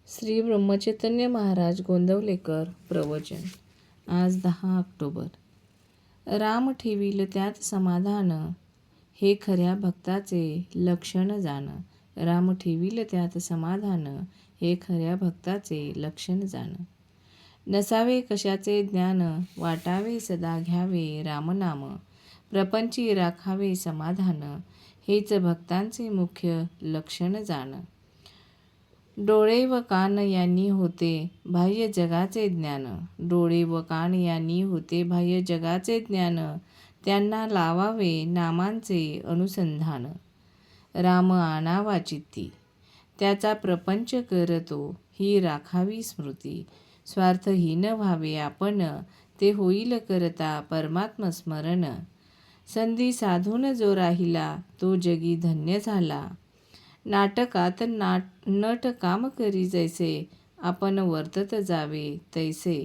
श्री ब्रह्मचैतन्य महाराज गोंदवलेकर प्रवचन. आज 10 ऑक्टोबर. राम ठेवील त्यात समाधान, हे खऱ्या भक्ताचे लक्षण जाण. राम ठेवील त्यात समाधान, हे खऱ्या भक्ताचे लक्षण जाण. नसावे कशाचे ज्ञान, वाटावे सदा घ्यावे रामनाम. प्रपंची राखावे समाधान, हेच भक्तांचे मुख्य लक्षण जाण. डोळे व कान यांनी होते बाह्य जगाचे ज्ञान. डोळे व कान यांनी होते बाह्य जगाचे ज्ञान. त्यांना लावावे नामांचे अनुसंधान. राम आणावा चित्ती, त्याचा प्रपंच करतो, ही राखावी स्मृती. स्वार्थहीन व्हावे आपण, ते होईल करता परमात्मस्मरण. संधी साधून जो राहिला, तो जगी धन्य झाला. नाटकात नट काम करी जैसे, आपण वर्तत जावे तैसे.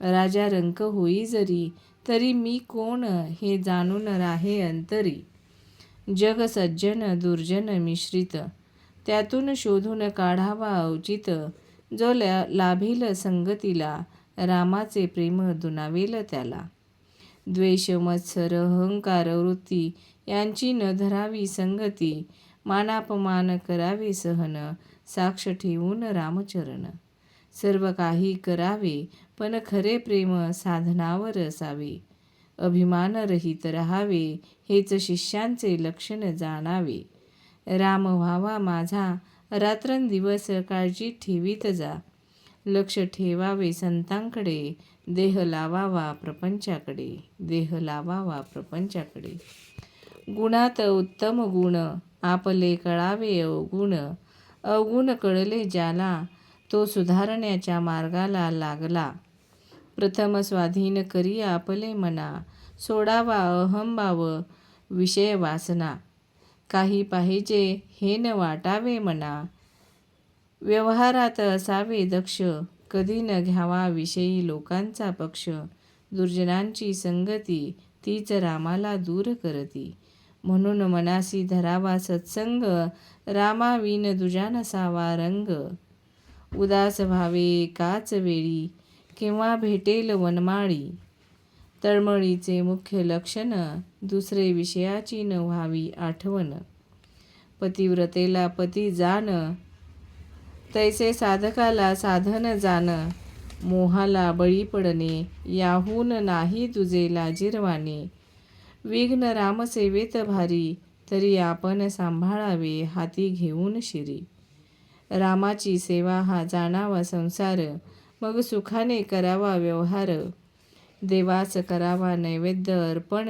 राजा रंक होई जरी, तरी मी कोण, हे जाणून राहे अंतरी. जग सज्जन दुर्जन मिश्रित, त्यातून शोधून काढावा औचित. जो लाभेल संगतीला, रामाचे प्रेम दुनावेल त्याला. द्वेष मत्सर अहंकार वृत्ती, यांची न धरावी संगती. मानापमान करावे सहन, साक्ष ठेवून रामचरण. सर्व काही करावे, पण खरे प्रेम साधनावर असावे. अभिमान रहित राहावे, हेच शिष्यांचे लक्षण जाणावे. राम व्हावा माझा रात्रंदिवस, काळजी ठेवीत जा. लक्ष ठेवावे संतांकडे, देह लावावा प्रपंचाकडे. देह लावावा प्रपंचाकडे. गुणात उत्तम गुण, आपले कळावे अवगुण. अवगुण कळले ज्याला, तो सुधारण्याच्या मार्गाला लागला. प्रथम स्वाधीन करी आपले मना, सोडावा अहंभाव विषय वासना. काही पाहिजे हे न वाटावे मना, व्यवहारात असावे दक्ष. कधी न घ्यावा विषयी लोकांचा पक्ष. दुर्जनांची संगती, तीच रामाला दूर करती. म्हणून मनासी धरावा सत्संग, रामाविन दुजा नसावा रंग. उदास व्हावे एकाच वेळी, केव्हा भेटेल वनमाळी. तळमळीचे मुख्य लक्षण, दुसरे विषयाची न व्हावी आठवण. पतिव्रतेला पती जाण, तैसे साधकाला साधन जाण. मोहाला बळी पडणे, याहून नाही तुझे लाजिरवाणे. विघ्न रामसेवेत भारी, तरी आपण सांभाळावे हाती घेऊन शिरी. रामाची सेवा हा जाणावा संसार, मग सुखाने करावा व्यवहार. देवास करावा नैवेद्य अर्पण,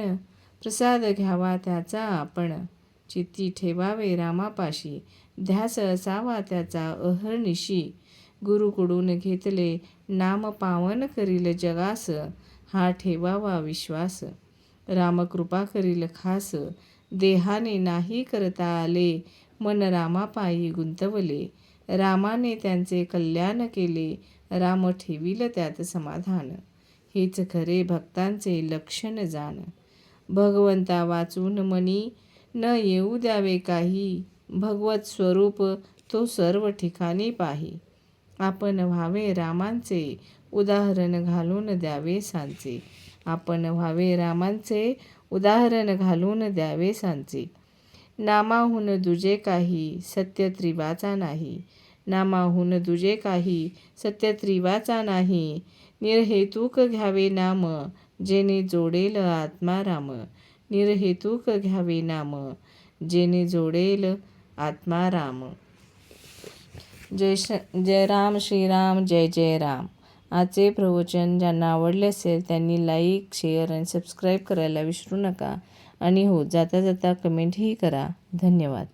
प्रसाद घ्यावा त्याचा आपण. चित्ती ठेवावे रामापाशी, ध्यास असावा त्याचा अहर्निशी. गुरुकडून घेतले नाम पावन करील जगास, हा ठेवावा विश्वास. राम कृपा करील खास, देहाने नाही करता आले. मन रामापायी गुंतवले, रामाने त्यांचे कल्याण केले. राम ठेवील त्यात समाधान, हेच खरे भक्तांचे लक्षण जाण. भगवंता वाचून मनी, न येऊ द्यावे काही. भगवत स्वरूप तो सर्व ठिकाणी पाही. आपण व्हावे रामांचे, उदाहरण घालून द्यावे सांचे. आपण व्हावे रामांचे, उदाहरण घालून द्यावे सांचे. नामाहून दुजे काही, सत्य त्रिवाचा नाही. नामाहून दुजे काही, सत्य त्रिवाचा नाही. निर्हेतुक घ्यावे नाम, जेणे जोडेल आत्माराम. निर्हेतुक घ्यावे नाम, जेणे जोडेल आत्माराम. जय राम श्रीराम, जय जय राम. आजचे प्रवचन ज्यांना आवडले असेल त्यांनी लाईक, शेअर आणि सबस्क्राईब करायला विसरू नका. आणि हो, जाता जाता कमेंटही करा. धन्यवाद.